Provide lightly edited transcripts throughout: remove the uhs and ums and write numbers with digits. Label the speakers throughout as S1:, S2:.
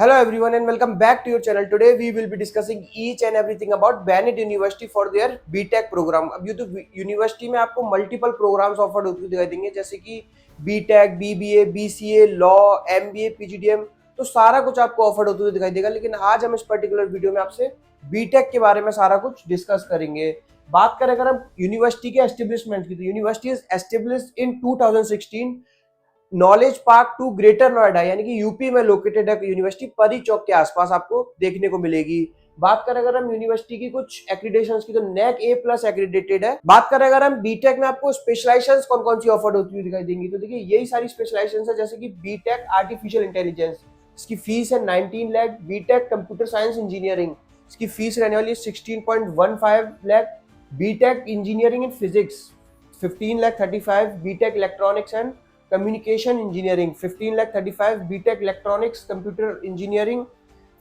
S1: Hello everyone and welcome back to your channel. Today we will be discussing each and everything about Bennett University for their BTech program. अब ये तो university में आपको multiple programmes offered होते दिखाई देंगे, जैसे कि BTech, BBA, BCA, law, MBA, PGDM, तो सारा कुछ आपको ऑफर्ड होते हुए दिखाई देगा। लेकिन आज हम इस पर्टिकुलर वीडियो में आपसे BTech के बारे में सारा कुछ डिस्कस करेंगे। बात करें अगर हम यूनिवर्सिटी के एस्टेब्लिशमेंट की, तो university is established in 2016 knowledge park two Greater Noida, यानी कि यूपी में लोकेटेड है यूनिवर्सिटी, परी चौक के आसपास आपको देखने को मिलेगी। बात करें अगर हम यूनिवर्सिटी की कुछ एक्रीडेशंस की, तो नेक A+ एक्रीडेटेड है। बात करें अगर हम बीटेक में आपको स्पेशलाइजेशंस कौन कौन सी ऑफर्ड होती हुई दिखाई देंगी, तो देखिए यही सारी स्पेशलाइजेशंस है, जैसे कि बीटेक आर्टिफिशियल इंटेलिजेंस, इसकी फीस है 19 lakh. BTech computer science engineering, इसकी फीस रहने वाली है 16.15 lakh. BTech engineering in physics 15,35,000। BTech electronics and communication engineering 15,35,000। BTech electronics computer engineering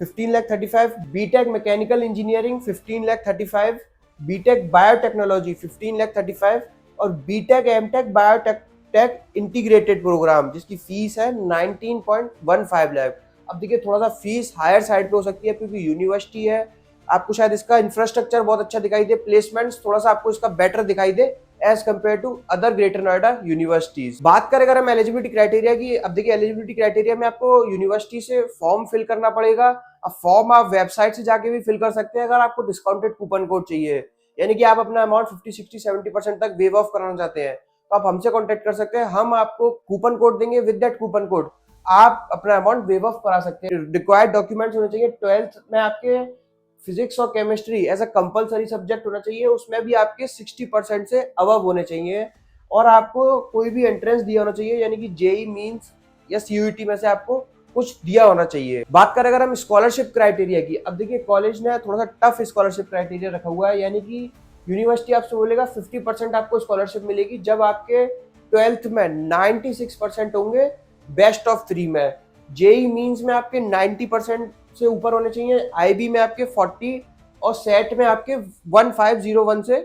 S1: 15,35,000। BTech mechanical engineering 15,35,000। BTech biotechnology 15,35,000 और BTech MTech biotech integrated programme, जिसकी fees है 19.15 लाख। अब देखिए थोड़ा सा फीस हायर साइड पे हो सकती है क्योंकि यूनिवर्सिटी है, आपको शायद इसका इंफ्रास्ट्रक्चर बहुत अच्छा दिखाई दे, प्लेसमेंट्स थोड़ा सा आपको इसका बेटर दिखाई दे as compare to other Greater Noida universities. बात करें अगर हम एलिजिबिलिटी क्राइटेरिया की, अब देखिए एलिजिबिलिटी क्राइटेरिया में आपको यूनिवर्सिटी से फॉर्म फिल करना पड़ेगा। अब फॉर्म आप वेबसाइट से जाके भी फिल कर सकते हैं अगर आपको डिस्काउंटेड कूपन कोड चाहिए, यानी कि आप अपना अमाउंट 50, 60, 70% तक वेव ऑफ कराना चाहते हैं, तो आप हमसे कॉन्टेक्ट कर सकते हैं। हम आपको कूपन कोड देंगे, विद दैट कूपन कोड आप अपना अमाउंट वेव ऑफ करा सकते हैं। रिक्वायर्ड डॉक्यूमेंट्स होने चाहिए, 12th में आपके फिजिक्स और chemistry as a compulsory subject होना चाहिए, उसमें भी आपके 60% से अबव होने चाहिए, और आपको कोई भी एंट्रेंस दिया होना चाहिए, यानी कि जेई मींस या सीयूईटी में से आपको कुछ दिया होना चाहिए। बात करें अगर हम स्कॉलरशिप क्राइटेरिया की, अब देखिए कॉलेज ने थोड़ा सा टफ स्कॉलरशिप क्राइटेरिया रखा हुआ है, यानी कि यूनिवर्सिटी आपसे बोलेगा 50% आपको स्कॉलरशिप मिलेगी जब आपके 12th में 96% होंगे बेस्ट ऑफ 3 में। जेई मींस में आपके 90% से ऊपर होने चाहिए, आईबी में आपके 40 और सेट में आपके 1501 से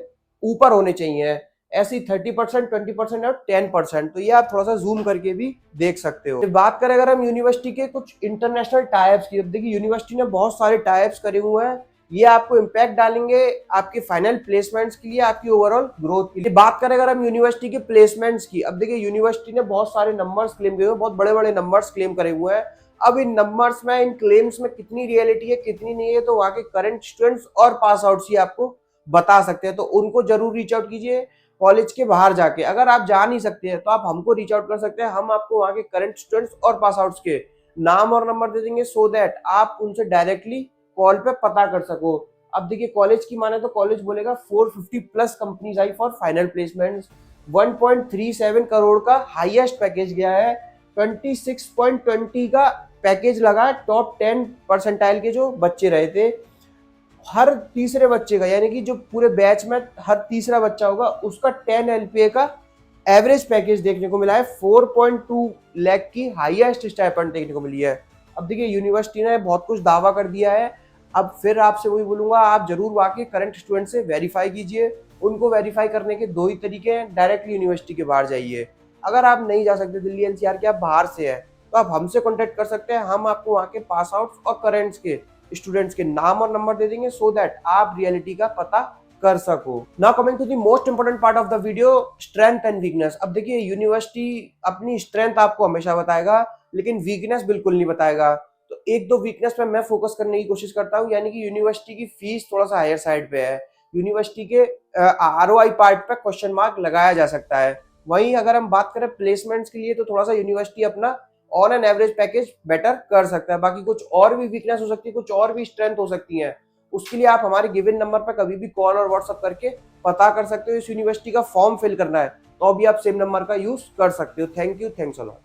S1: ऊपर होने चाहिए। ऐसी 30%, 20% और 10%, तो ये आप थोड़ा सा जूम करके भी देख सकते हो। बात करें अगर हम यूनिवर्सिटी के कुछ इंटरनेशनल टाइप्स की, देखिए यूनिवर्सिटी ने बहुत सारे टाइप्स करे हुए हैं, ये आपको इम्पैक्ट डालेंगे आपके फाइनल प्लेसमेंट्स के लिए, आपकी ओवरऑल ग्रोथ के लिए। बात करें अगर हम यूनिवर्सिटी के प्लेसमेंट्स की, अब देखिए यूनिवर्सिटी ने बहुत सारे नंबर्स क्लेम किए हुए, बहुत बड़े बड़े नंबर्स क्लेम करे हुए हैं। अब इन नंबर्स में, इन क्लेम्स में कितनी रियलिटी है कितनी नहीं है, तो वहां के करंट स्टूडेंट्स और पास आउट्स ही आपको बता सकते हैं, तो उनको जरूर रीच आउट कीजिए कॉलेज के बाहर जाके। अगर आप जा नहीं सकते हैं तो आप हमको रीच आउट कर सकते हैं, हम आपको वहां के करंट स्टूडेंट्स और पास आउट्स के नाम और नंबर दे देंगे, सो दैट आप उनसे डायरेक्टली कॉल पे पता कर सको। अब देखिए कॉलेज की माने तो कॉलेज बोलेगा 450+ companies I for final placements, 1.37 crore का हाईएस्ट पैकेज गया है, 26.20 का पैकेज लगा टॉप 10 परसेंटाइल के जो बच्चे रहे थे। हर तीसरे बच्चे का, यानी कि जो पूरे बैच में हर तीसरा बच्चा होगा उसका 10 LPA का एवरेज पैकेज देखने को मिला है। 4.2 लाख की हाईएस्ट स्टाइपेंड देखने को मिली है। अब देखिए यूनिवर्सिटी ने बहुत कुछ दावा कर दिया है, अब फिर आपसे वही बोलूंगा, आप जरूर वाकई करंट स्टूडेंट से वेरीफाई कीजिए। उनको वेरीफाई करने के 2 ही तरीके हैं, डायरेक्टली यूनिवर्सिटी के बाहर जाइए। अगर आप नहीं जा सकते दिल्ली NCR के, आप बाहर से है, तो आप हमसे कॉन्टेक्ट कर सकते हैं, हम आपको वहाँ के पास आउट और करेंट्स के स्टूडेंट्स के नाम और नंबर दे देंगे, सो दैट आप रियलिटी का पता कर सको। Now coming to the most important part of the video, strength and weakness. अब देखिए यूनिवर्सिटी अपनी स्ट्रेंथ आपको हमेशा बताएगा, लेकिन वीकनेस बिल्कुल नहीं बताएगा। तो एक दो वीकनेस पे मैं फोकस करने की कोशिश करता हूँ, यानी कि यूनिवर्सिटी की फीस थोड़ा सा हायर साइड पे है, यूनिवर्सिटी के ROI पार्ट पे क्वेश्चन मार्क लगाया जा सकता है। वहीं अगर हम बात करें प्लेसमेंट्स के लिए, तो थोड़ा सा यूनिवर्सिटी अपना on an average package better कर सकता है। बाकी कुछ और भी वीकनेस हो सकती है, कुछ और भी स्ट्रेंथ हो सकती है, उसके लिए आप हमारे गिवन नंबर पर कभी भी कॉल और व्हाट्सअप करके पता कर सकते हो। इस यूनिवर्सिटी का फॉर्म फिल करना है तो अभी आप सेम नंबर का यूज कर सकते हो। Thank you, thanks a lot.